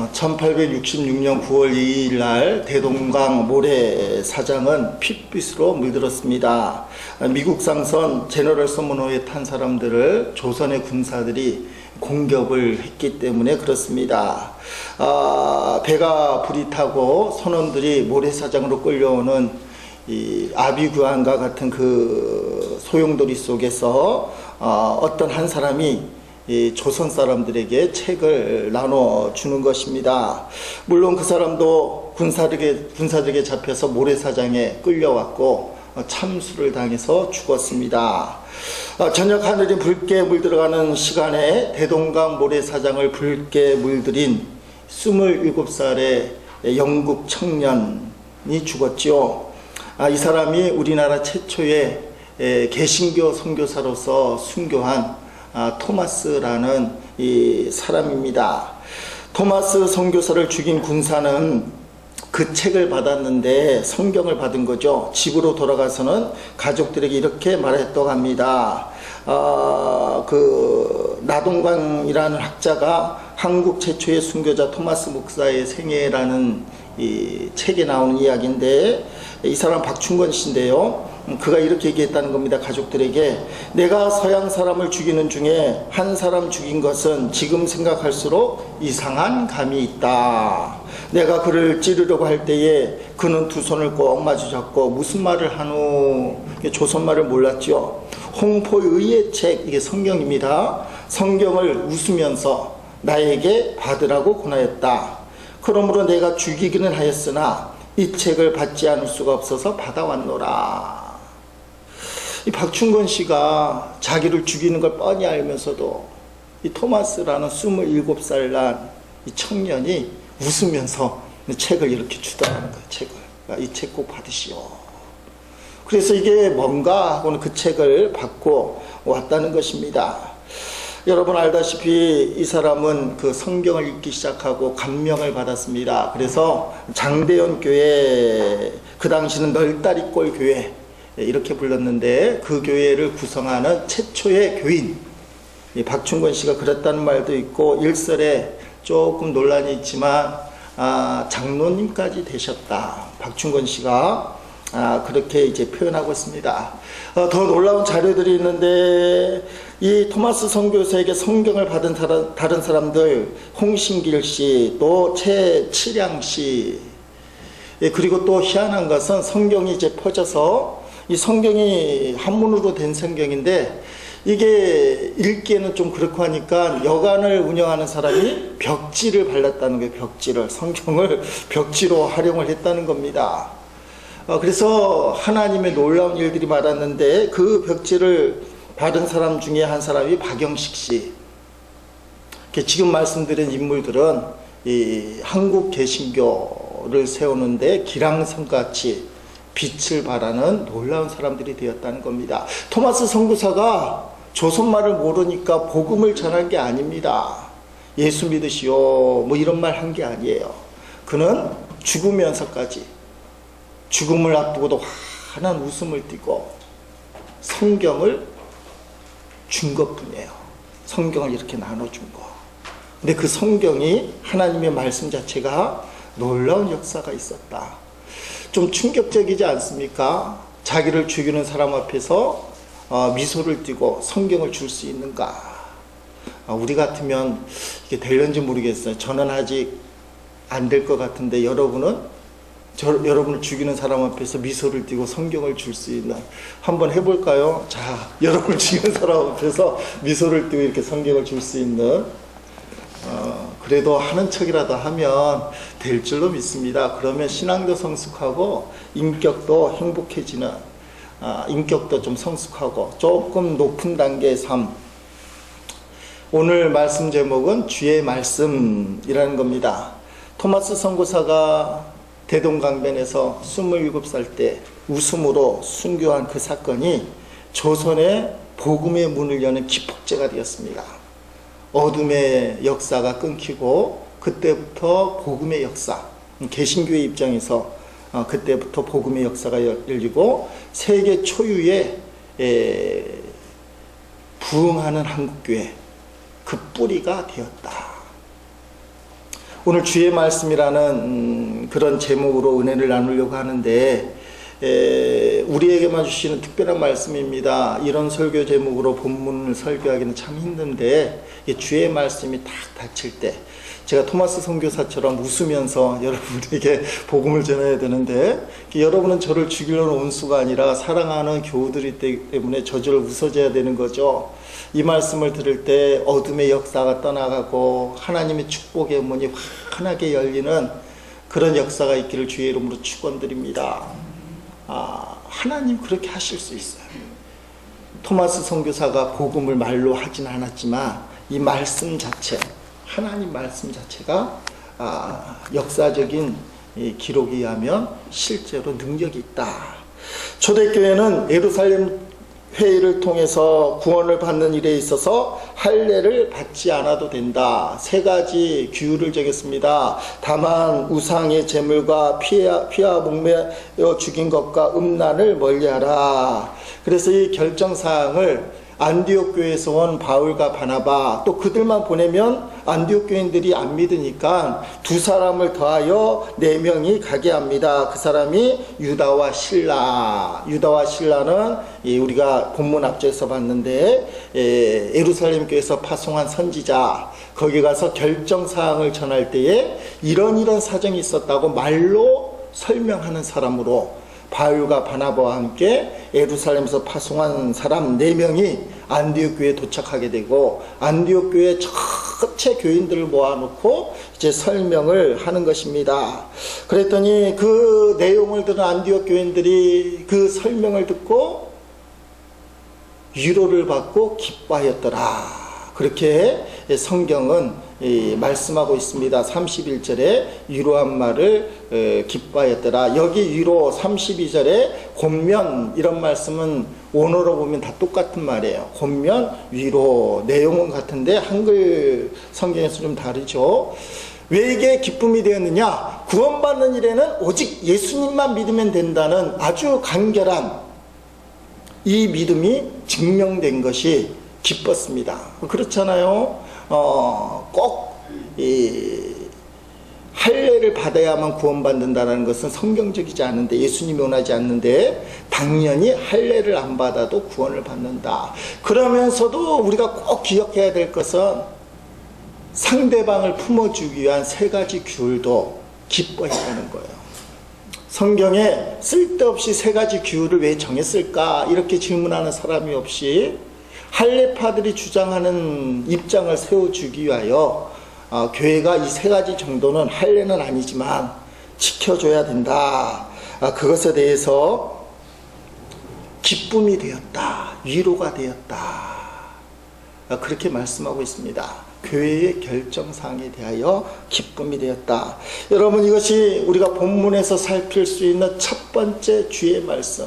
1866년 9월 2일 날 대동강 모래사장은 핏빛으로 물들었습니다. 미국 상선 제너럴 서머너에 탄 사람들을 조선의 군사들이 공격을 했기 때문에 그렇습니다. 배가 불이 타고 선원들이 모래사장으로 끌려오는 이 아비규환과 같은 그 소용돌이 속에서 어떤 한 사람이 이 조선 사람들에게 책을 나눠주는 것입니다. 물론 그 사람도 군사들에게 잡혀서 모래사장에 끌려왔고 참수를 당해서 죽었습니다. 저녁 하늘이 붉게 물들어가는 시간에 대동강 모래사장을 붉게 물들인 27살의 영국 청년이 죽었지요. 이 사람이 우리나라 최초의 개신교 선교사로서 순교한 토마스라는 이 사람입니다. 토마스 선교사를 죽인 군사는 그 책을 받았는데 성경을 받은 거죠. 집으로 돌아가서는 가족들에게 이렇게 말했다고 합니다. 그 나동강이라는 학자가 한국 최초의 순교자 토마스 목사의 생애라는 이 책에 나오는 이야기인데, 이 사람 박충건 씨인데요. 그가 이렇게 얘기했다는 겁니다. 가족들에게, 내가 서양 사람을 죽이는 중에 한 사람 죽인 것은 지금 생각할수록 이상한 감이 있다. 내가 그를 찌르려고 할 때에 그는 두 손을 꼭 마주 잡고 무슨 말을 하노? 조선말을 몰랐죠. 홍포의의 책, 이게 성경입니다. 성경을 웃으면서 나에게 받으라고 권하였다. 그러므로 내가 죽이기는 하였으나 이 책을 받지 않을 수가 없어서 받아왔노라. 이 박충건 씨가 자기를 죽이는 걸 뻔히 알면서도 이 토마스라는 27살 난 이 청년이 웃으면서 책을 이렇게 주더라는 거예요. 책을. 이 책 꼭 받으시오. 그래서 이게 뭔가 하고는 그 책을 받고 왔다는 것입니다. 여러분 알다시피 이 사람은 그 성경을 읽기 시작하고 감명을 받았습니다. 그래서 장대현 교회, 그 당시는 널다리꼴 교회 이렇게 불렀는데, 그 교회를 구성하는 최초의 교인, 박충건 씨가 그랬다는 말도 있고, 일설에 조금 논란이 있지만 장로님까지 되셨다. 박충건 씨가 그렇게 이제 표현하고 있습니다. 더 놀라운 자료들이 있는데, 이 토마스 선교사에게 성경을 받은 다른 사람들, 홍신길 씨, 또 최칠양 씨, 그리고 또 희한한 것은 성경이 이제 퍼져서, 이 성경이 한문으로 된 성경인데 이게 읽기에는 좀 그렇고 하니까 여관을 운영하는 사람이 벽지를 발랐다는 거예요. 벽지를, 성경을 벽지로 활용을 했다는 겁니다. 그래서 하나님의 놀라운 일들이 많았는데, 그 벽지를 받은 사람 중에 한 사람이 박영식 씨. 지금 말씀드린 인물들은 이 한국 개신교를 세우는데 기랑성같이 빛을 발하는 놀라운 사람들이 되었다는 겁니다. 토마스 선교사가 조선말을 모르니까 복음을 전한 게 아닙니다. 예수 믿으시오 뭐 이런 말 한 게 아니에요. 그는 죽으면서까지, 죽음을 앞두고도 환한 웃음을 띠고 성경을 준 것뿐이에요. 성경을 이렇게 나눠준 거. 근데 그 성경이 하나님의 말씀 자체가 놀라운 역사가 있었다. 좀 충격적이지 않습니까? 자기를 죽이는 사람 앞에서 미소를 띠고 성경을 줄 수 있는가? 우리 같으면 이게 될는지 모르겠어요. 저는 아직 안 될 것 같은데, 여러분은 여러분을 죽이는 사람 앞에서 미소를 띠고 성경을 줄 수 있는, 한번 해볼까요? 자, 여러분을 죽이는 사람 앞에서 미소를 띠고 이렇게 성경을 줄 수 있는, 그래도 하는 척이라도 하면 될 줄로 믿습니다. 그러면 신앙도 성숙하고 인격도 행복해지는, 인격도 좀 성숙하고 조금 높은 단계의 삶. 오늘 말씀 제목은 주의 말씀이라는 겁니다. 토마스 선교사가 대동강변에서 27살 때 웃음으로 순교한 그 사건이 조선의 복음의 문을 여는 기폭제가 되었습니다. 어둠의 역사가 끊기고 그때부터 복음의 역사, 개신교의 입장에서 그때부터 복음의 역사가 열리고 세계 초유의 부흥하는 한국교회, 그 뿌리가 되었다. 오늘 주의 말씀이라는 그런 제목으로 은혜를 나누려고 하는데 우리에게만 주시는 특별한 말씀입니다. 이런 설교 제목으로 본문을 설교하기는 참 힘든데 주의 말씀이 딱 닥칠 때 제가 토마스 선교사처럼 웃으면서 여러분에게 복음을 전해야 되는데 여러분은 저를 죽이려는 온수가 아니라 사랑하는 교우들이기 때문에 저절로 웃어줘야 되는 거죠. 이 말씀을 들을 때 어둠의 역사가 떠나가고 하나님의 축복의 문이 환하게 열리는 그런 역사가 있기를 주의 이름으로 축원드립니다. 하나님 그렇게 하실 수 있어요. 토마스 선교사가 복음을 말로 하진 않았지만 이 말씀 자체, 하나님 말씀 자체가 역사적인 기록에 의하면 실제로 능력이 있다. 초대교회는 예루살렘 회의를 통해서 구원을 받는 일에 있어서 할례를 받지 않아도 된다. 세 가지 규율을 정했습니다. 다만 우상의 제물과 피와 목매어 죽인 것과 음란을 멀리하라. 그래서 이 결정사항을 안디옥 교회에서 온 바울과 바나바 또 그들만 보내면 안디옥 교인들이 안 믿으니까 두 사람을 더하여 4명이 가게 합니다. 그 사람이 유다와 실라. 유다와 실라는 우리가 본문 앞쪽에서 봤는데 예루살렘 교회에서 파송한 선지자, 거기 가서 결정사항을 전할 때에 이런 사정이 있었다고 말로 설명하는 사람으로 바울과 바나바와 함께 예루살렘에서 파송한 사람 4명이 안디옥 교회에 도착하게 되고 안디옥 교회 전체 교인들을 모아놓고 이제 설명을 하는 것입니다. 그랬더니 그 내용을 들은 안디옥 교인들이 그 설명을 듣고 위로를 받고 기뻐하였더라. 그렇게 성경은 말씀하고 있습니다. 31절에 위로한 말을 기뻐하였더라. 여기 위로 32절에 권면 이런 말씀은 원어로 보면 다 똑같은 말이에요. 권면, 위로 내용은 같은데 한글 성경에서 좀 다르죠. 왜 이게 기쁨이 되었느냐? 구원받는 일에는 오직 예수님만 믿으면 된다는 아주 간결한 이 믿음이 증명된 것이 기뻤습니다. 그렇잖아요. 꼭 할례를 받아야만 구원받는다는 것은 성경적이지 않은데, 예수님이 원하지 않는데 당연히 할례를 안 받아도 구원을 받는다. 그러면서도 우리가 꼭 기억해야 될 것은 상대방을 품어주기 위한 3가지 규율도 기뻐했다는 거예요. 성경에 쓸데없이 3가지 규율을 왜 정했을까 이렇게 질문하는 사람이 없이 할례파들이 주장하는 입장을 세워주기 위하여 교회가 이 3가지 정도는 할례는 아니지만 지켜줘야 된다. 그것에 대해서 기쁨이 되었다. 위로가 되었다. 그렇게 말씀하고 있습니다. 교회의 결정사항에 대하여 기쁨이 되었다. 여러분, 이것이 우리가 본문에서 살필 수 있는 첫 번째 주의 말씀.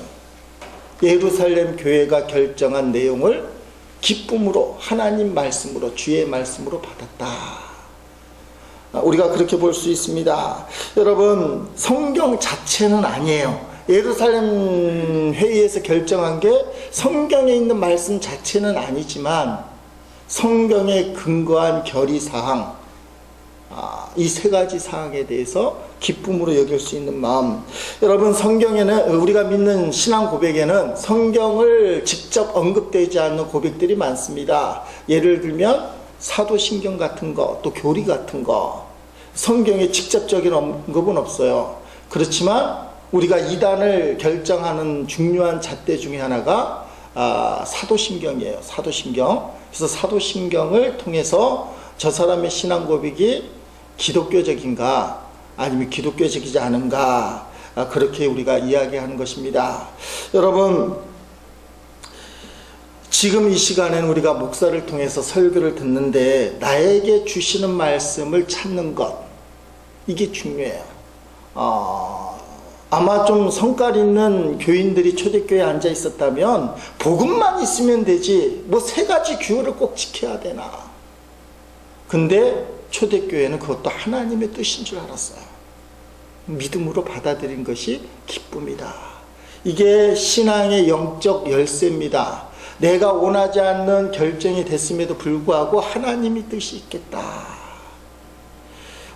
예루살렘 교회가 결정한 내용을 기쁨으로, 하나님 말씀으로, 주의 말씀으로 받았다. 우리가 그렇게 볼 수 있습니다. 여러분, 성경 자체는 아니에요. 예루살렘 회의에서 결정한 게 성경에 있는 말씀 자체는 아니지만 성경에 근거한 결의사항, 이 3가지 사항에 대해서 기쁨으로 여길 수 있는 마음. 여러분, 성경에는, 우리가 믿는 신앙 고백에는 성경을 직접 언급되지 않는 고백들이 많습니다. 예를 들면 사도신경 같은 거, 또 교리 같은 거, 성경에 직접적인 언급은 없어요. 그렇지만 우리가 이단을 결정하는 중요한 잣대 중에 하나가 사도신경이에요. 사도신경. 그래서 사도신경을 통해서 저 사람의 신앙 고백이 기독교적인가 아니면 기독교적이지 않은가, 그렇게 우리가 이야기하는 것입니다. 여러분, 지금 이 시간에는 우리가 목사를 통해서 설교를 듣는데 나에게 주시는 말씀을 찾는 것, 이게 중요해요. 아마 좀 성깔 있는 교인들이 초대교회에 앉아 있었다면 복음만 있으면 되지 뭐 3가지 규율을 꼭 지켜야 되나. 근데 초대교회는 그것도 하나님의 뜻인 줄 알았어요. 믿음으로 받아들인 것이 기쁨이다. 이게 신앙의 영적 열쇠입니다. 내가 원하지 않는 결정이 됐음에도 불구하고 하나님의 뜻이 있겠다.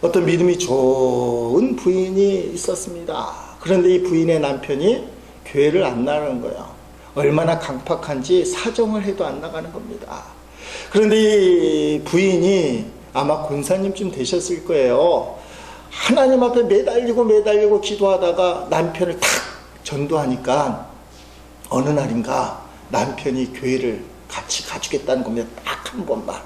어떤 믿음이 좋은 부인이 있었습니다. 그런데 이 부인의 남편이 교회를 안 나가는 거예요. 얼마나 강팍한지 사정을 해도 안 나가는 겁니다. 그런데 이 부인이 아마 권사님쯤 되셨을 거예요. 하나님 앞에 매달리고 기도하다가 남편을 탁 전도하니까 어느 날인가 남편이 교회를 같이 가주겠다는 겁니다. 딱 한 번만.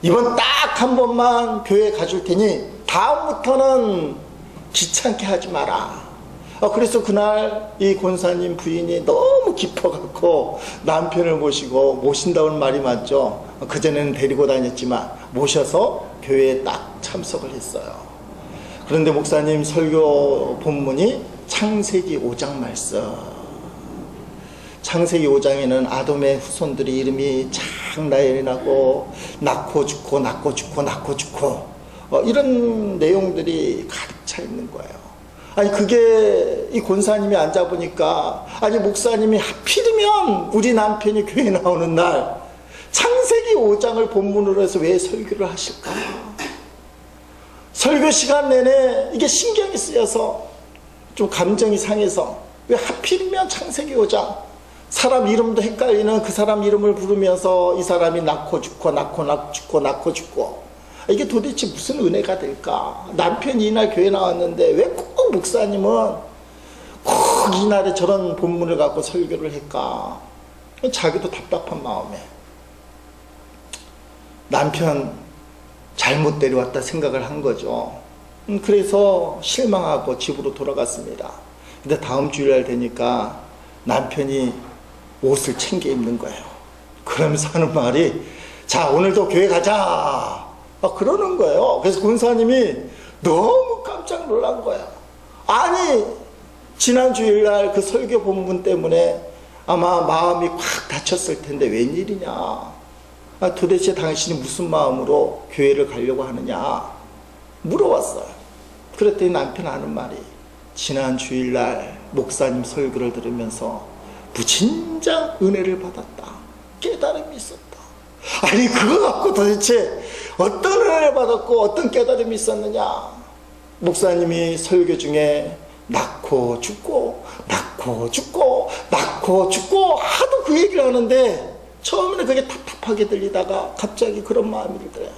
이번 딱 한 번만 교회 가줄 테니 다음부터는 귀찮게 하지 마라. 그래서 그날 이 권사님 부인이 너무 깊어갖고 남편을 모신다는 말이 맞죠. 그전에는 데리고 다녔지만 모셔서 교회에 딱 참석을 했어요. 그런데 목사님 설교 본문이 창세기 5장 말씀. 창세기 5장에는 아돔의 후손들이 이름이 장나열이 나고 낳고 죽고 이런 내용들이 가득 차 있는 거예요. 아니 그게 이 권사님이 앉아보니까 아니 목사님이 하필이면 우리 남편이 교회 나오는 날 창세기 5장을 본문으로 해서 왜 설교를 하실까? 설교 시간 내내 이게 신경이 쓰여서 좀 감정이 상해서 왜 하필이면 창세기 5장 사람 이름도 헷갈리는 그 사람 이름을 부르면서 이 사람이 낳고 죽고 이게 도대체 무슨 은혜가 될까? 남편이 이날 교회 나왔는데 왜 꼭 목사님은 꼭 이날에 저런 본문을 갖고 설교를 할까? 자기도 답답한 마음에 남편 잘못 데려왔다 생각을 한 거죠. 그래서 실망하고 집으로 돌아갔습니다. 근데 다음 주일날 되니까 남편이 옷을 챙겨 입는 거예요. 그러면서 하는 말이 자 오늘도 교회 가자 그러는 거예요. 그래서 권사님이 너무 깜짝 놀란 거예요. 아니 지난 주일날 그 설교 본문 때문에 아마 마음이 콱 다쳤을 텐데 웬일이냐, 도대체 당신이 무슨 마음으로 교회를 가려고 하느냐 물어봤어요. 그랬더니 남편 하는 말이 지난 주일날 목사님 설교를 들으면서 무진장 은혜를 받았다. 깨달음이 있었다. 아니 그거 갖고 도대체 어떤 은혜를 받았고 어떤 깨달음이 있었느냐. 목사님이 설교 중에 낳고 죽고 하도 그 얘기를 하는데 처음에는 그게 답답하게 들리다가 갑자기 그런 마음이 들어요.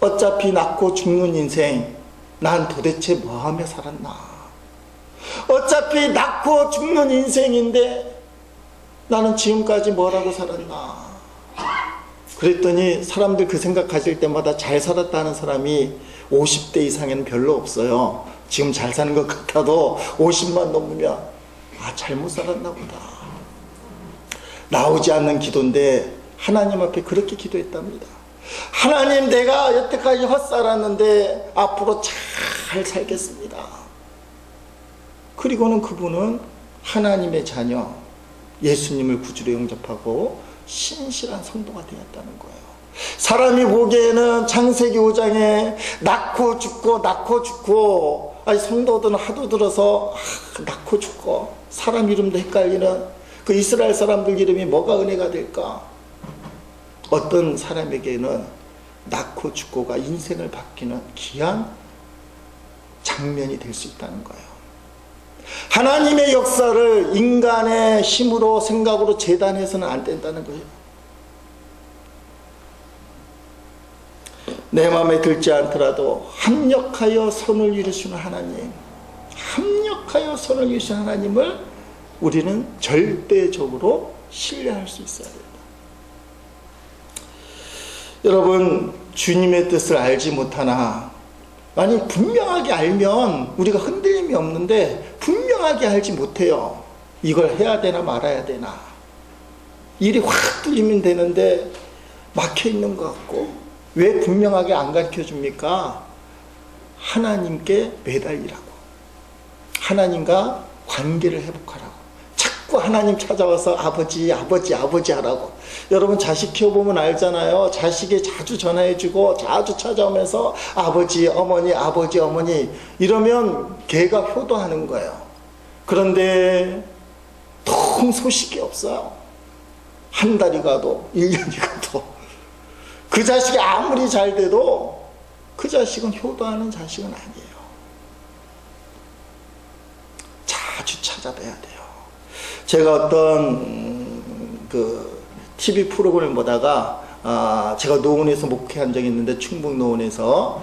어차피 낳고 죽는 인생 난 도대체 뭐하며 살았나. 어차피 낳고 죽는 인생인데 나는 지금까지 뭐라고 살았나. 그랬더니 사람들 그 생각 가질 때마다 잘 살았다는 사람이 50대 이상에는 별로 없어요. 지금 잘 사는 것 같아도 50만 넘으면 잘못 살았나 보다. 나오지 않는 기도인데 하나님 앞에 그렇게 기도했답니다. 하나님 내가 여태까지 헛살았는데 앞으로 잘 살겠습니다. 그리고는 그분은 하나님의 자녀 예수님을 구주로 영접하고 신실한 성도가 되었다는 거예요. 사람이 보기에는 창세기 5장에 낳고 죽고 아니 성도들은 하도 들어서 낳고 죽고 사람 이름도 헷갈리는 그 이스라엘 사람들 이름이 뭐가 은혜가 될까? 어떤 사람에게는 낳고 죽고가 인생을 바뀌는 귀한 장면이 될 수 있다는 거예요. 하나님의 역사를 인간의 힘으로 생각으로 재단해서는 안 된다는 거예요. 내 마음에 들지 않더라도 합력하여 선을 이루시는 하나님, 합력하여 선을 이루시는 하나님을 우리는 절대적으로 신뢰할 수 있어야 됩니다. 여러분 주님의 뜻을 알지 못하나, 아니 분명하게 알면 우리가 흔들림이 없는데 분명하게 알지 못해요. 이걸 해야 되나 말아야 되나. 일이 확 뚫리면 되는데 막혀있는 것 같고. 왜 분명하게 안 가르쳐줍니까? 하나님께 매달리라고, 하나님과 관계를 회복하라고. 자꾸 하나님 찾아와서 아버지 하라고. 여러분 자식 키워보면 알잖아요. 자식이 자주 전화해주고 자주 찾아오면서 아버지 어머니 이러면 걔가 효도하는 거예요. 그런데 통 소식이 없어요. 한 달이 가도 1년이 가도 그 자식이 아무리 잘 돼도 그 자식은 효도하는 자식은 아니에요. 자주 찾아봐야 돼요. 제가 어떤 TV 프로그램 보다가 제가 노원에서 목회한 적이 있는데, 충북 노원에서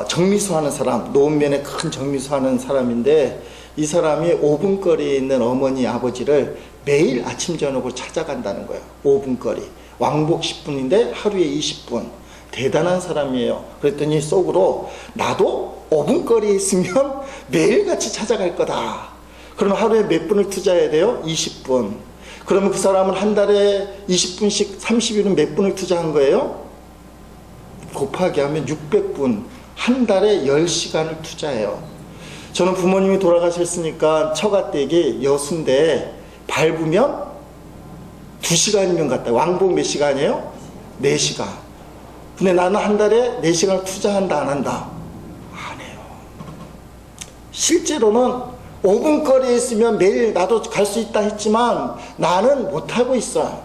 정미수 하는 사람, 노원면에 큰 정미수 하는 사람인데, 이 사람이 5분 거리에 있는 어머니 아버지를 매일 아침 저녁으로 찾아간다는 거예요. 5분 거리, 왕복 10분인데 하루에 20분. 대단한 사람이에요. 그랬더니 속으로, 나도 5분 거리에 있으면 매일같이 찾아갈 거다. 그럼 하루에 몇 분을 투자해야 돼요? 20분. 그러면 그 사람은 한 달에 20분씩 30일은 몇 분을 투자한 거예요? 곱하기 하면 600분. 한 달에 10시간을 투자해요. 저는 부모님이 돌아가셨으니까 처가댁이 여수인데 밟으면 2시간이면 갔다. 왕복 몇 시간이에요? 4시간. 근데 나는 한 달에 4시간을 투자한다, 안 한다? 안 해요. 실제로는 5분 거리에 있으면 매일 나도 갈 수 있다 했지만 나는 못하고 있어요.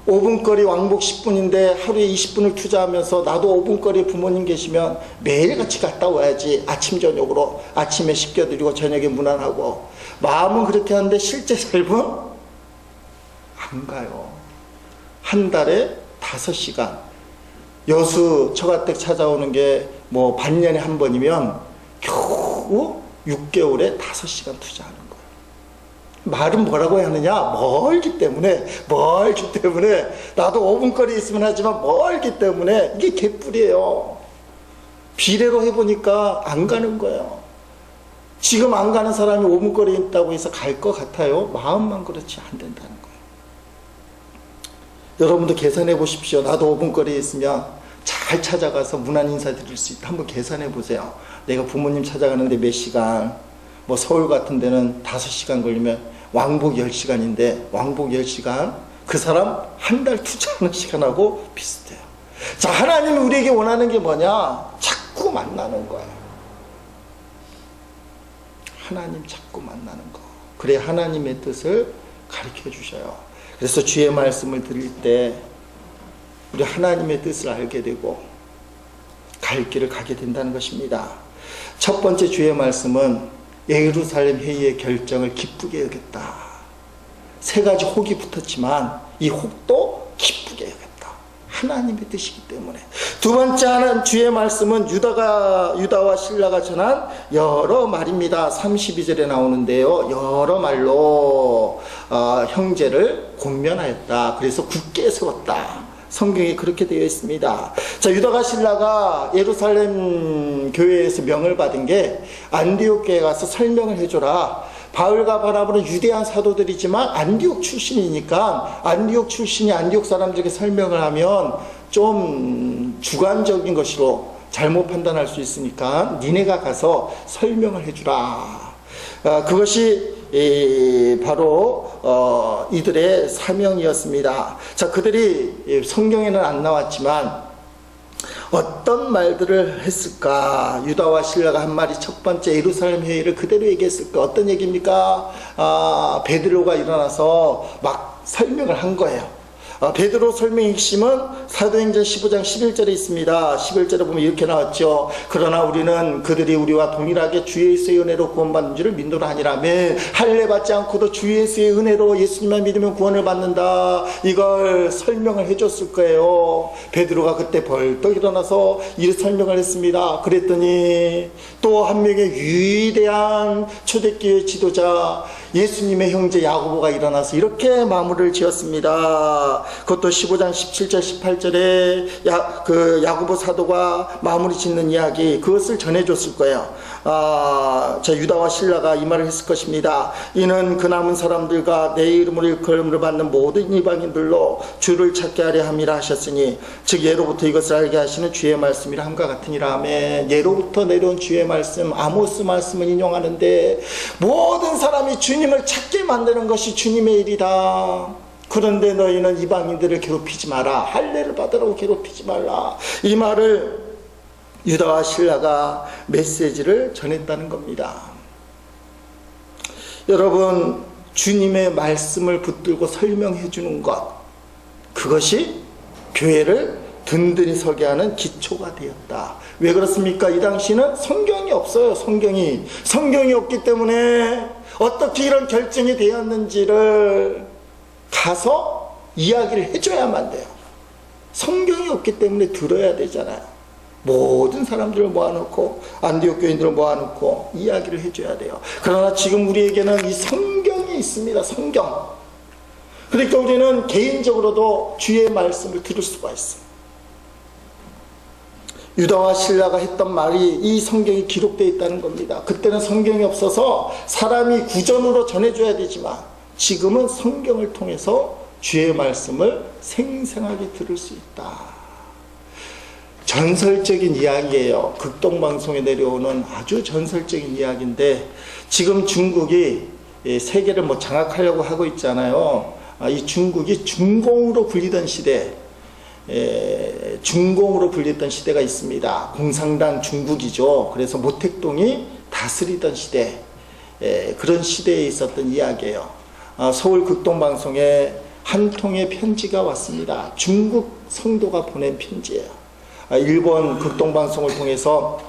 5분 거리 왕복 10분인데 하루에 20분을 투자하면서, 나도 5분 거리에 부모님 계시면 매일같이 갔다 와야지. 아침 저녁으로, 아침에 씻겨드리고 저녁에 문안하고. 마음은 그렇게 하는데 실제 삶은 안 가요. 한 달에 5시간. 여수 처가댁 찾아오는 게 뭐 반년에 한 번이면 겨우 6개월에 5시간 투자하는 거예요. 말은 뭐라고 하느냐? 멀기 때문에, 나도 5분 거리에 있으면 하지만 멀기 때문에. 이게 개뿔이에요. 비례로 해보니까 안 가는 거예요. 지금 안 가는 사람이 5분 거리에 있다고 해서 갈 것 같아요? 마음만 그렇지 안 된다는 거예요. 여러분도 계산해 보십시오. 나도 5분 거리에 있으면 잘 찾아가서 문안 인사 드릴 수 있다. 한번 계산해 보세요. 내가 부모님 찾아가는데 몇 시간, 뭐 서울 같은 데는 5시간 걸리면 왕복 10시간인데, 왕복 10시간, 그 사람 한 달 투자하는 시간하고 비슷해요. 자, 하나님이 우리에게 원하는 게 뭐냐? 자꾸 만나는 거예요. 하나님 자꾸 만나는 거. 그래야 하나님의 뜻을 가르쳐 주셔요. 그래서 주의 말씀을 드릴 때 우리 하나님의 뜻을 알게 되고 갈 길을 가게 된다는 것입니다. 첫 번째 주의 말씀은 예루살렘 회의의 결정을 기쁘게 여겼다. 3가지 혹이 붙었지만 이 혹도 기쁘게 여겼다. 하나님의 뜻이기 때문에. 두 번째 하는 주의 말씀은 유다와 신라가 전한 여러 말입니다. 32절에 나오는데요. 여러 말로 형제를 권면하였다. 그래서 굳게 세웠다. 성경에 그렇게 되어 있습니다. 자, 유다가 신라가 예루살렘 교회에서 명을 받은 게 안디옥 교회에 가서 설명을 해줘라. 바울과 바나바는 유대한 사도들이지만 안디옥 출신이니까, 안디옥 출신이 안디옥 사람들에게 설명을 하면 좀 주관적인 것으로 잘못 판단할 수 있으니까 니네가 가서 설명을 해주라. 그것이 바로 이들의 사명이었습니다. 자, 그들이 성경에는 안 나왔지만 어떤 말들을 했을까? 유다와 신라가 한 말이 첫 번째 예루살렘 회의를 그대로 얘기했을까? 어떤 얘기입니까? 베드로가 일어나서 막 설명을 한 거예요. 베드로 설명의 핵심은 사도행전 15장 11절에 있습니다. 11절에 보면 이렇게 나왔죠. 그러나 우리는 그들이 우리와 동일하게 주 예수의 은혜로 구원받는 줄을 믿노라 하니라. 할례 받지 않고도 주 예수의 은혜로 예수님만 믿으면 구원을 받는다. 이걸 설명을 해줬을 거예요. 베드로가 그때 벌떡 일어나서 이 설명을 했습니다. 그랬더니 또 한 명의 위대한 초대교회 지도자 예수님의 형제 야고보가 일어나서 이렇게 마무리를 지었습니다. 그것도 15장 17절 18절에 야고보 사도가 마무리 짓는 이야기, 그것을 전해줬을 거예요. 유다와 신라가 이 말을 했을 것입니다. 이는 그 남은 사람들과 내 이름으로 일컬음을 받는 모든 이방인들로 주를 찾게 하려 함이라 하셨으니, 즉 예로부터 이것을 알게 하시는 주의 말씀이라 함과 같으니라. 아멘. 예로부터 내려온 주의 말씀, 아모스 말씀을 인용하는데 모든 사람이 주님을 찾게 만드는 것이 주님의 일이다. 그런데 너희는 이방인들을 괴롭히지 마라. 할례를 받으라고 괴롭히지 말라. 이 말을 유다와 신라가 메시지를 전했다는 겁니다. 여러분, 주님의 말씀을 붙들고 설명해 주는 것, 그것이 교회를 든든히 서게 하는 기초가 되었다. 왜 그렇습니까? 이 당시는 성경이 없어요. 성경이 없기 때문에 어떻게 이런 결정이 되었는지를 가서 이야기를 해줘야만 돼요. 성경이 없기 때문에 들어야 되잖아요. 모든 사람들을 모아놓고 안디옥 교인들을 모아놓고 이야기를 해줘야 돼요. 그러나 지금 우리에게는 이 성경이 있습니다. 성경. 그러니까 우리는 개인적으로도 주의 말씀을 들을 수가 있어요. 유다와 실라가 했던 말이 이 성경이 기록되어 있다는 겁니다. 그때는 성경이 없어서 사람이 구전으로 전해줘야 되지만 지금은 성경을 통해서 주의 말씀을 생생하게 들을 수 있다. 전설적인 이야기예요. 극동방송에 내려오는 아주 전설적인 이야기인데 지금 중국이 세계를 장악하려고 하고 있잖아요. 이 중국이 중공으로 불리던 시대, 중공으로 불리던 시대가 있습니다. 공산당 중국이죠. 그래서 모택동이 다스리던 시대, 그런 시대에 있었던 이야기예요. 서울 극동방송에 한 통의 편지가 왔습니다. 중국 성도가 보낸 편지예요. 일본 극동방송을 통해서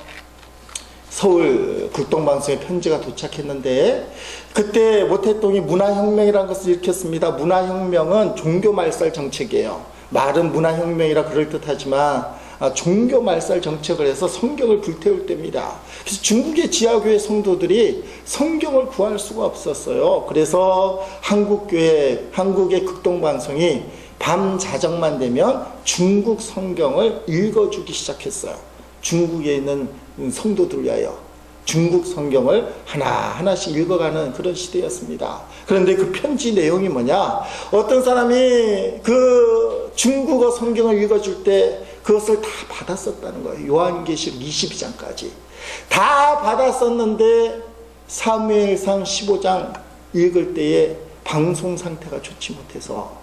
서울 극동방송에 편지가 도착했는데 그때 모택동이 문화혁명이라는 것을 일으켰습니다. 문화혁명은 종교 말살 정책이에요. 말은 문화혁명이라 그럴듯하지만 종교 말살 정책을 해서 성경을 불태울 때입니다. 그래서 중국의 지하교회 성도들이 성경을 구할 수가 없었어요. 그래서 한국교회, 한국의 극동방송이 밤 자정만 되면 중국 성경을 읽어주기 시작했어요. 중국에 있는 성도들 위하여 중국 성경을 하나하나씩 읽어가는 그런 시대였습니다. 그런데 그 편지 내용이 뭐냐? 어떤 사람이 그 중국어 성경을 읽어줄 때 그것을 다 받았었다는 거예요. 요한계시록 22장까지 다 받았었는데 사무엘상 15장 읽을 때에 방송 상태가 좋지 못해서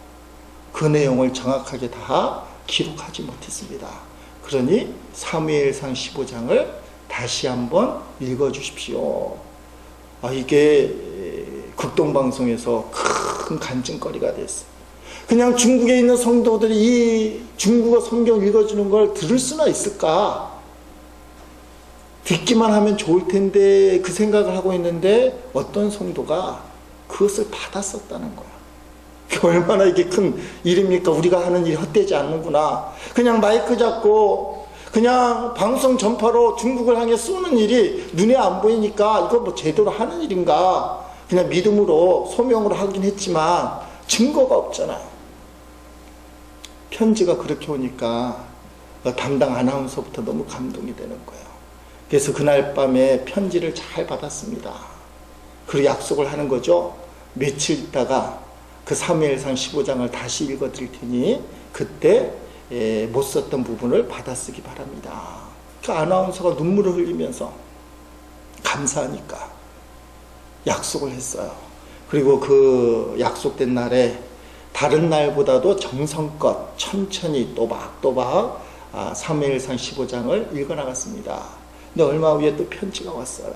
그 내용을 정확하게 다 기록하지 못했습니다. 그러니 사무엘상 15장을 다시 한번 읽어주십시오. 이게 극동방송에서 큰 간증거리가 됐어요. 그냥 중국에 있는 성도들이 이 중국어 성경 읽어주는 걸 들을 수나 있을까? 듣기만 하면 좋을 텐데 그 생각을 하고 있는데 어떤 성도가 그것을 받았었다는 거야. 얼마나 이게 큰 일입니까? 우리가 하는 일이 헛되지 않는구나. 그냥 마이크 잡고 그냥 방송 전파로 중국을 향해 쏘는 일이 눈에 안 보이니까 이거 제대로 하는 일인가? 그냥 믿음으로 소명으로 하긴 했지만 증거가 없잖아요. 편지가 그렇게 오니까 담당 아나운서부터 너무 감동이 되는 거예요. 그래서 그날 밤에 편지를 잘 받았습니다. 그리고 약속을 하는 거죠. 며칠 있다가 그 사무엘상 15장을 다시 읽어 드릴 테니 그때 못 썼던 부분을 받아쓰기 바랍니다. 그 아나운서가 눈물을 흘리면서 감사하니까 약속을 했어요. 그리고 그 약속된 날에 다른 날보다도 정성껏 천천히 또박또박 사무엘상 15장을 읽어나갔습니다. 근데 얼마 후에 또 편지가 왔어요.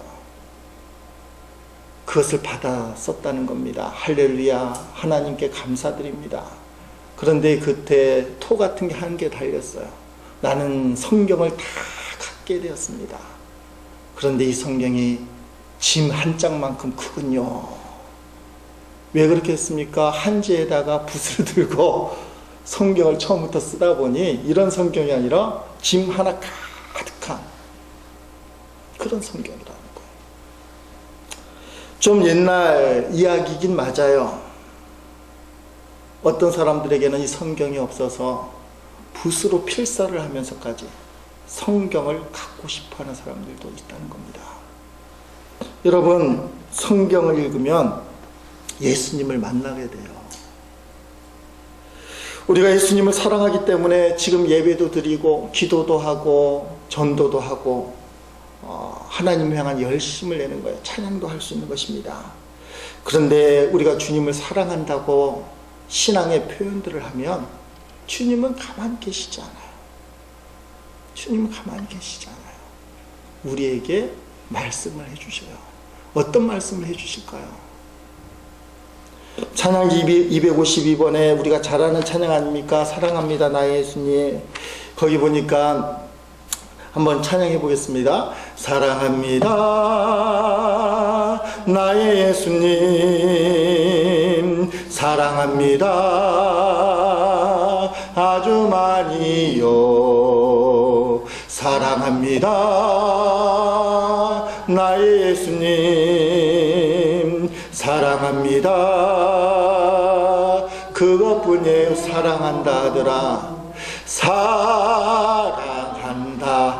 그것을 받아 썼다는 겁니다. 할렐루야, 하나님께 감사드립니다. 그런데 그때 토 같은 게 한 개 달렸어요. 나는 성경을 다 갖게 되었습니다. 그런데 이 성경이 짐 한 장만큼 크군요. 왜 그렇게 했습니까? 한지에다가 붓을 들고 성경을 처음부터 쓰다 보니 이런 성경이 아니라 짐 하나 가득한 그런 성경이라는 거예요. 좀 옛날 이야기이긴 맞아요. 어떤 사람들에게는 이 성경이 없어서 붓으로 필사를 하면서까지 성경을 갖고 싶어하는 사람들도 있다는 겁니다. 여러분, 성경을 읽으면 예수님을 만나게 돼요. 우리가 예수님을 사랑하기 때문에 지금 예배도 드리고 기도도 하고 전도도 하고 하나님을 향한 열심을 내는 거예요. 찬양도 할 수 있는 것입니다. 그런데 우리가 주님을 사랑한다고 신앙의 표현들을 하면 주님은 가만히 계시지 않아요. 주님은 가만히 계시지 않아요. 우리에게 말씀을 해주셔요. 어떤 말씀을 해주실까요? 찬양기 252번에 우리가 잘 아는 찬양 아닙니까? 사랑합니다 나의 예수님. 거기 보니까 한번 찬양해 보겠습니다. 사랑합니다 나의 예수님, 사랑합니다 아주 많이요. 사랑합니다 나의 예수님, 사랑합니다. 그것뿐이에요. 사랑한다 하더라, 사랑한다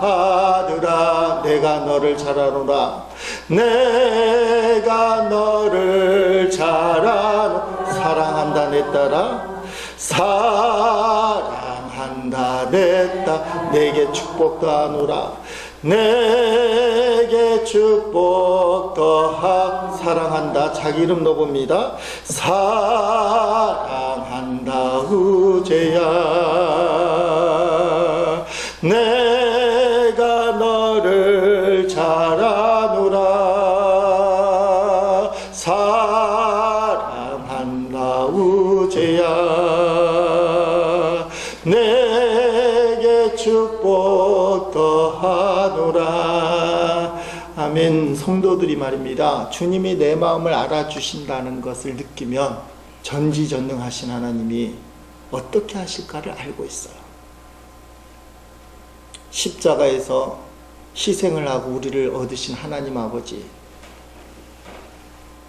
하더라. 내가 너를 잘 아노라, 내가 너를 잘 아노라. 사랑한다 내 딸아, 사랑한다 내 딸. 내게 축복 더하노라, 내게 축복 더하. 사랑한다, 자기 이름 넣어봅니다. 사랑한다 우제야, 내가 너를 잘 아노라. 사랑한다 우제야, 내게 축복 더하노라. 아멘. 성도들이 말입니다, 주님이 내 마음을 알아주신다는 것을 느끼면 전지전능하신 하나님이 어떻게 하실까를 알고 있어요. 십자가에서 희생을 하고 우리를 얻으신 하나님 아버지,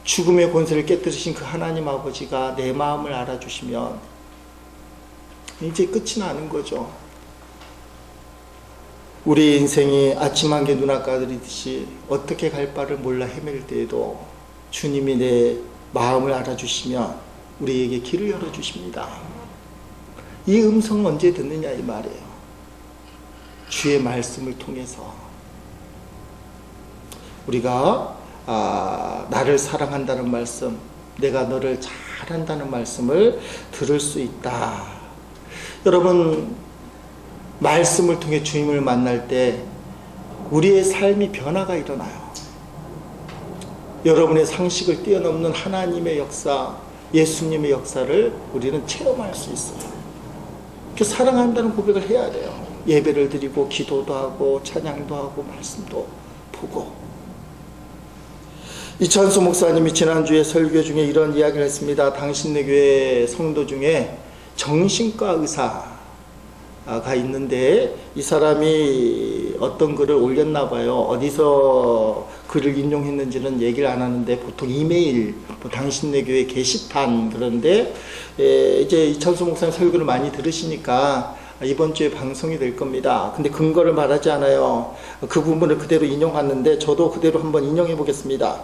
죽음의 권세를 깨뜨리신 그 하나님 아버지가 내 마음을 알아주시면 이제 끝이 나는 거죠. 우리 인생이 아침 한개 눈앞 가리듯이 어떻게 갈 바를 몰라 헤맬 때에도 주님이 내 마음을 알아주시면 우리에게 길을 열어주십니다. 이 음성은 언제 듣느냐 이 말이에요. 주의 말씀을 통해서. 우리가 나를 사랑한다는 말씀, 내가 너를 잘한다는 말씀을 들을 수 있다. 여러분, 말씀을 통해 주님을 만날 때 우리의 삶이 변화가 일어나요. 여러분의 상식을 뛰어넘는 하나님의 역사, 예수님의 역사를 우리는 체험할 수 있어요. 그 사랑한다는 고백을 해야 돼요. 예배를 드리고 기도도 하고 찬양도 하고 말씀도 보고. 이찬수 목사님이 지난주에 설교 중에 이런 이야기를 했습니다. 당신네 교회 성도 중에 정신과 의사가 있는데 이 사람이 어떤 글을 올렸나 봐요. 어디서 글을 인용했는지는 얘기를 안 하는데 보통 이메일, 당신네 교회 게시판, 그런데 이제 이찬수 목사님 설교를 많이 들으시니까 이번 주에 방송이 될 겁니다. 근데 근거를 말하지 않아요. 그 부분을 그대로 인용하는데 저도 그대로 한번 인용해 보겠습니다.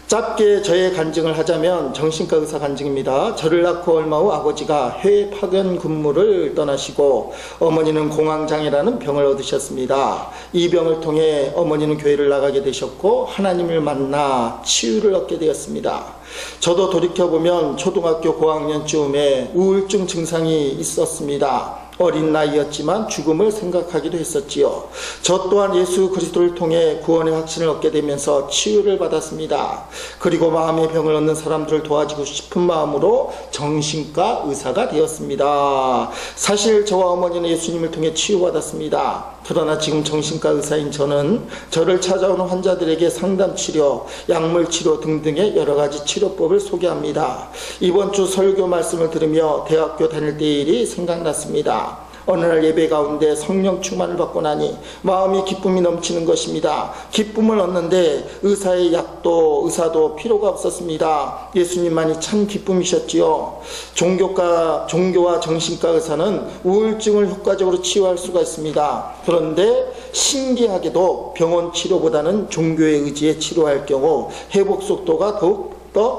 짧게 저의 간증을 하자면 정신과 의사 간증입니다. 저를 낳고 얼마 후 아버지가 해외 파견 근무를 떠나시고 어머니는 공황장애라는 병을 얻으셨습니다. 이 병을 통해 어머니는 교회를 나가게 되셨고 하나님을 만나 치유를 얻게 되었습니다. 저도 돌이켜보면 초등학교 고학년쯤에 우울증 증상이 있었습니다. 어린 나이였지만 죽음을 생각하기도 했었지요. 저 또한 예수 그리스도를 통해 구원의 확신을 얻게 되면서 치유를 받았습니다. 그리고 마음의 병을 얻는 사람들을 도와주고 싶은 마음으로 정신과 의사가 되었습니다. 사실 저와 어머니는 예수님을 통해 치유받았습니다. 그러나 지금 정신과 의사인 저는 저를 찾아오는 환자들에게 상담치료, 약물치료 등등의 여러가지 치료법을 소개합니다. 이번 주 설교 말씀을 들으며 대학교 다닐 때의 일이 생각났습니다. 어느 날 예배 가운데 성령 충만을 받고 나니 마음이 기쁨이 넘치는 것입니다. 기쁨을 얻는데 의사도 필요가 없었습니다. 예수님만이 참 기쁨이셨지요. 종교와 정신과 의사는 우울증을 효과적으로 치유할 수가 있습니다. 그런데 신기하게도 병원 치료보다는 종교의 의지에 치료할 경우 회복 속도가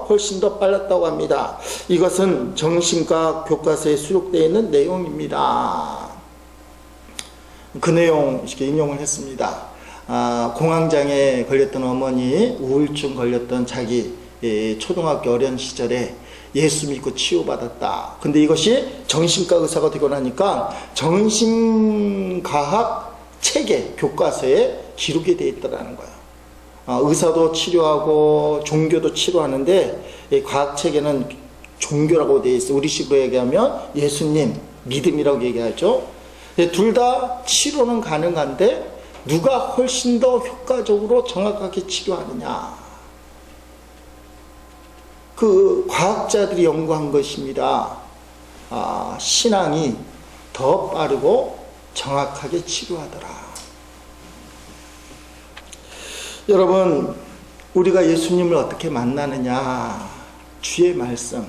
훨씬 더 빨랐다고 합니다. 이것은 정신과 교과서에 수록되어 있는 내용입니다. 그 내용 이렇게 인용을 했습니다. 공황장애 걸렸던 어머니, 우울증 걸렸던 자기 초등학교 어린 시절에 예수 믿고 치유받았다. 근데 이것이 정신과 의사가 되고 나니까 정신과학 체계, 교과서에 기록이 되어 있다는 거예요. 의사도 치료하고 종교도 치료하는데 과학책에는 종교라고 되어 있어요. 우리식으로 얘기하면 예수님, 믿음이라고 얘기하죠. 둘 다 치료는 가능한데 누가 훨씬 더 효과적으로 정확하게 치료하느냐. 그 과학자들이 연구한 것입니다. 신앙이 더 빠르고 정확하게 치료하더라. 여러분, 우리가 예수님을 어떻게 만나느냐? 주의 말씀을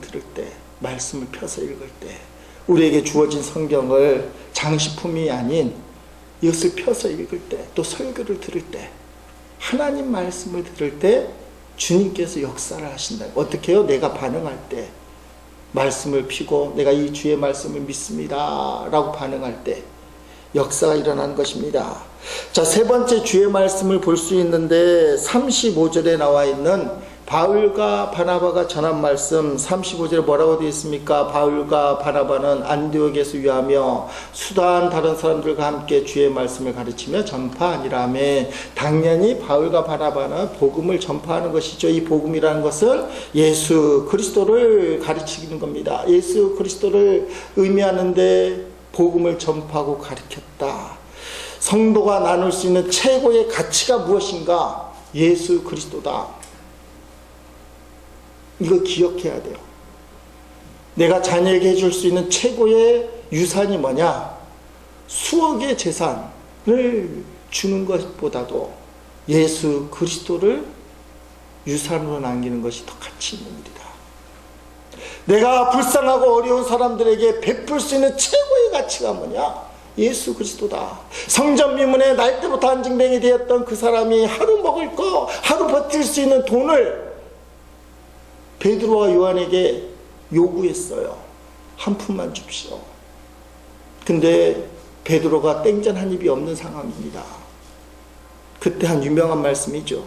들을 때, 말씀을 펴서 읽을 때, 우리에게 주어진 성경을 장식품이 아닌 이것을 펴서 읽을 때, 또 설교를 들을 때, 하나님 말씀을 들을 때 주님께서 역사를 하신다. 어떻게 해요? 내가 반응할 때, 말씀을 피고 내가 이 주의 말씀을 믿습니다 라고 반응할 때 역사가 일어나는 것입니다. 자, 세 번째 주의 말씀을 볼 수 있는데 35절에 나와 있는 바울과 바나바가 전한 말씀, 35절에 뭐라고 되어 있습니까? 바울과 바나바는 안디옥에서 유하며 수다한 다른 사람들과 함께 주의 말씀을 가르치며 전파하니라며. 당연히 바울과 바나바는 복음을 전파하는 것이죠. 이 복음이라는 것은 예수 그리스도를 가르치는 겁니다. 예수 그리스도를 의미하는데 복음을 전파하고 가르쳤다. 성도가 나눌 수 있는 최고의 가치가 무엇인가? 예수 그리스도다. 이거 기억해야 돼요. 내가 자녀에게 해줄 수 있는 최고의 유산이 뭐냐? 수억의 재산을 주는 것보다도 예수 그리스도를 유산으로 남기는 것이 더 가치 있는 일이다. 내가 불쌍하고 어려운 사람들에게 베풀 수 있는 최고의 가치가 뭐냐? 예수 그리스도다. 성전 미문에 날 때부터 한증뱅이 되었던 그 사람이 하루 먹을 거, 하루 버틸 수 있는 돈을 베드로와 요한에게 요구했어요. 한 푼만 줍시오. 근데 베드로가 땡전 한 입이 없는 상황입니다. 그때 한 유명한 말씀이죠.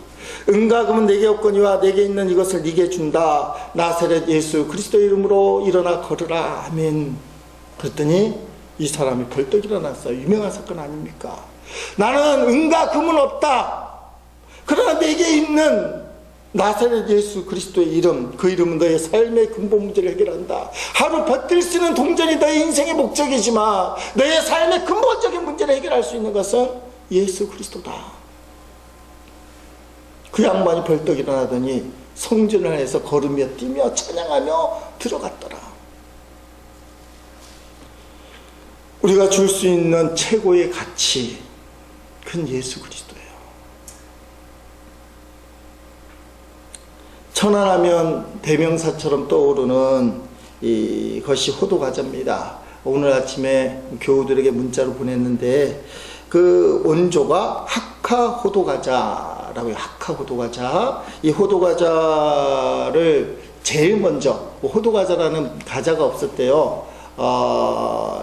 은과금은 내게 없거니와 내게 있는 이것을 네게 준다. 나사렛 예수 그리스도 이름으로 일어나 걸으라. 아멘. 그랬더니 이 사람이 벌떡 일어났어요. 유명한 사건 아닙니까? 나는 은과 금은 없다. 그러나 내게 있는 나사렛 예수 그리스도의 이름, 그 이름은 너의 삶의 근본 문제를 해결한다. 하루 버틸 수 있는 동전이 너의 인생의 목적이지만 너의 삶의 근본적인 문제를 해결할 수 있는 것은 예수 그리스도다. 그 양반이 벌떡 일어나더니 성전을 해서 걸으며 뛰며 찬양하며 들어갔더라. 우리가 줄 수 있는 최고의 가치, 그건 예수 그리스도예요. 천안하면 대명사처럼 떠오르는 이것이 호두과자입니다. 오늘 아침에 교우들에게 문자로 보냈는데 그 원조가 학화 호두과자라고요. 학화 호두과자. 이 호두과자를 제일 먼저, 호두과자라는 과자가 없었대요.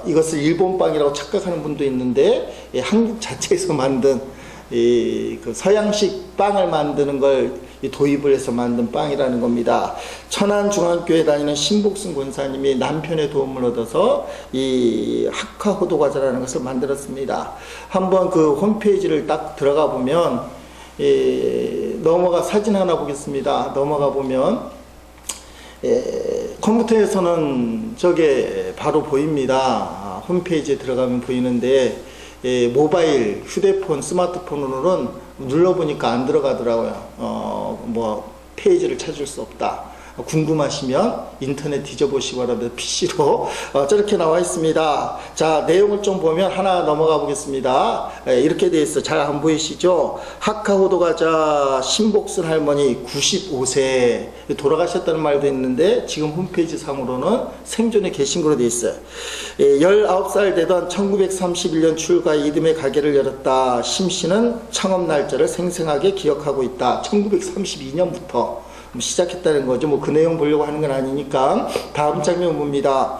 이것을 일본빵이라고 착각하는 분도 있는데 한국 자체에서 만든 그 서양식 빵을 만드는 걸 도입을 해서 만든 빵이라는 겁니다. 천안중앙교회 다니는 신복순 권사님이 남편의 도움을 얻어서 이 학화 호두과자라는 것을 만들었습니다. 한번 그 홈페이지를 딱 들어가 보면 넘어가 사진 하나 보겠습니다. 넘어가 보면 컴퓨터에서는 저게 바로 보입니다. 홈페이지에 들어가면 보이는데 모바일, 휴대폰, 스마트폰으로는 눌러보니까 안 들어가더라고요. 페이지를 찾을 수 없다. 궁금하시면 인터넷 뒤져보시기 바랍니다. PC로 저렇게 나와 있습니다. 자, 내용을 좀 보면 하나 넘어가 보겠습니다. 이렇게 되어 있어. 잘 안 보이시죠? 학화호두과자 신복순 할머니 95세 돌아가셨다는 말도 있는데 지금 홈페이지 상으로는 생존에 계신 거로 되어 있어요. 19살 되던 1931년 출가의 이듬해 가게를 열었다. 심씨는 창업 날짜를 생생하게 기억하고 있다. 1932년부터 시작했다는 거죠. 그 내용 보려고 하는 건 아니니까. 다음 장면 봅니다.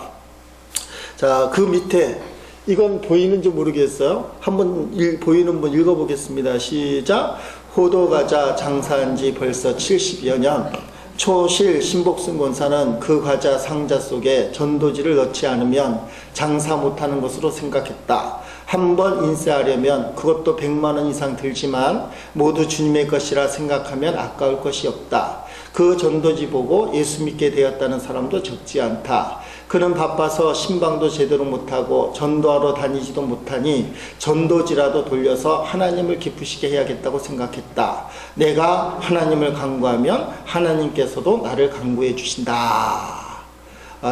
자, 그 밑에 이건 보이는지 모르겠어요. 한번 보이는 분 읽어보겠습니다. 시작. 호두과자 장사한 지 벌써 70여 년. 초실 신복순 권사는 그 과자 상자 속에 전도지를 넣지 않으면 장사 못하는 것으로 생각했다. 한번 인쇄하려면 그것도 100만 원 이상 들지만 모두 주님의 것이라 생각하면 아까울 것이 없다. 그 전도지 보고 예수 믿게 되었다는 사람도 적지 않다. 그는 바빠서 신방도 제대로 못하고 전도하러 다니지도 못하니 전도지라도 돌려서 하나님을 기쁘시게 해야겠다고 생각했다. 내가 하나님을 간구하면 하나님께서도 나를 간구해 주신다.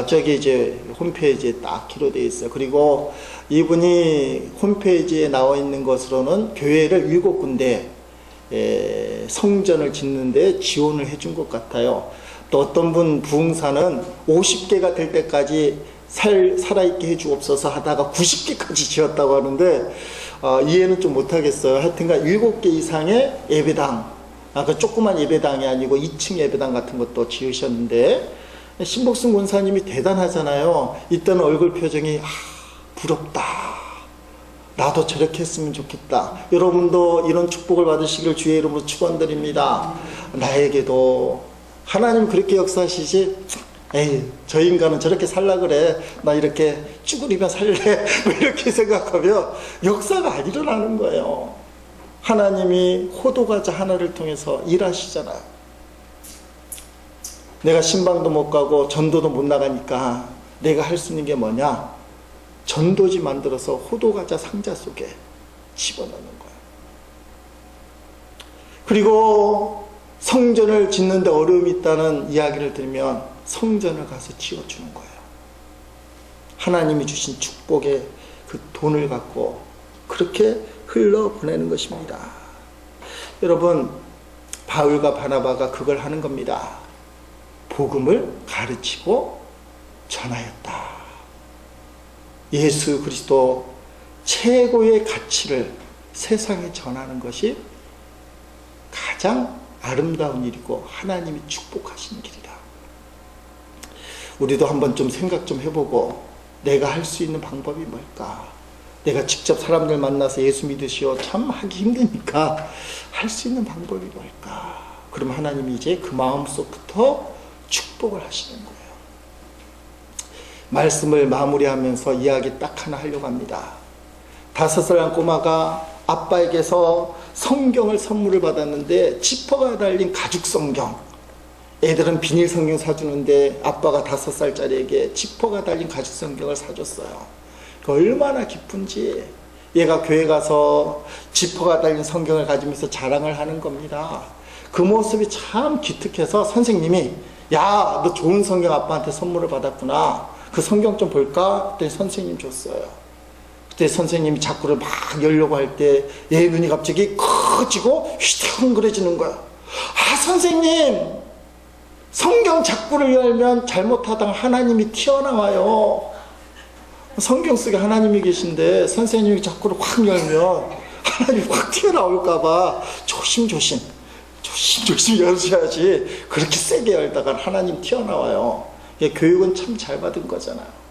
저기 이제 홈페이지에 딱 기록되어 있어요. 그리고 이분이 홈페이지에 나와 있는 것으로는 교회를 7군데 성전을 짓는데 지원을 해준 것 같아요. 또 어떤 분 부흥사는 50개가 될 때까지 살아있게 해주옵소서 하다가 90개까지 지었다고 하는데 이해는 좀 못하겠어요. 하여튼간 7개 이상의 예배당, 그 조그만 예배당이 아니고 2층 예배당 같은 것도 지으셨는데, 신복순 권사님이 대단하잖아요. 이때는 얼굴 표정이 부럽다, 나도 저렇게 했으면 좋겠다. 여러분도 이런 축복을 받으시길 주의 이름으로 축원드립니다. 나에게도 하나님 그렇게 역사하시지, 에이 저 인간은 저렇게 살라 그래, 나 이렇게 쭈그리며 살래 뭐 이렇게 생각하면 역사가 안 일어나는 거예요. 하나님이 호도과자 하나를 통해서 일하시잖아요. 내가 신방도 못 가고 전도도 못 나가니까 내가 할 수 있는 게 뭐냐? 전도지 만들어서 호도과자 상자 속에 집어넣는 거예요. 그리고 성전을 짓는데 어려움이 있다는 이야기를 들으면 성전을 가서 지어주는 거예요. 하나님이 주신 축복의 그 돈을 갖고 그렇게 흘러보내는 것입니다. 여러분, 바울과 바나바가 그걸 하는 겁니다. 복음을 가르치고 전하였다. 예수 그리스도 최고의 가치를 세상에 전하는 것이 가장 아름다운 일이고 하나님이 축복하시는 길이다. 우리도 한번 좀 생각 좀 해보고, 내가 할 수 있는 방법이 뭘까? 내가 직접 사람들 만나서 예수 믿으시오 참 하기 힘드니까 할 수 있는 방법이 뭘까? 그럼 하나님이 이제 그 마음속부터 축복을 하시는 거예요. 말씀을 마무리하면서 이야기 딱 하나 하려고 합니다. 5살 꼬마가 아빠에게서 성경을 선물을 받았는데 지퍼가 달린 가죽 성경. 애들은 비닐 성경 사주는데 아빠가 5살짜리에게 지퍼가 달린 가죽 성경을 사줬어요. 얼마나 기쁜지. 얘가 교회 가서 지퍼가 달린 성경을 가지면서 자랑을 하는 겁니다. 그 모습이 참 기특해서 선생님이, 야, 너 좋은 성경 아빠한테 선물을 받았구나. 그 성경 좀 볼까? 그때 선생님 줬어요. 그때 선생님이 자꾸를 막 열려고 할 때 얘 눈이 갑자기 커지고 휘둥그레지는 거야. 선생님, 성경 자꾸를 열면 잘못하다가 하나님이 튀어나와요. 성경 속에 하나님이 계신데 선생님이 자꾸를 확 열면 하나님이 확 튀어나올까봐 조심조심 열으셔야지. 그렇게 세게 열다가 하나님 튀어나와요. 교육은 참 잘 받은 거잖아요.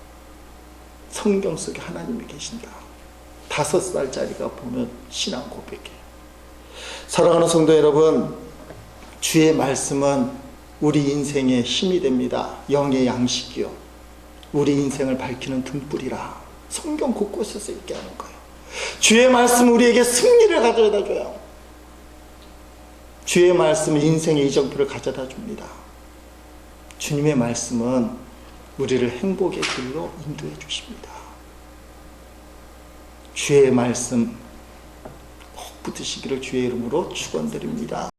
성경 속에 하나님이 계신다. 5살짜리가 보면 신앙 고백해요. 사랑하는 성도 여러분, 주의 말씀은 우리 인생의 힘이 됩니다. 영의 양식이요, 우리 인생을 밝히는 등불이라 성경 곳곳에서 있게 하는 거예요. 주의 말씀은 우리에게 승리를 가져다 줘요. 주의 말씀은 인생의 이정표를 가져다 줍니다. 주님의 말씀은 우리를 행복의 길로 인도해 주십니다. 주의 말씀 꼭 붙으시기를 주의 이름으로 축원드립니다.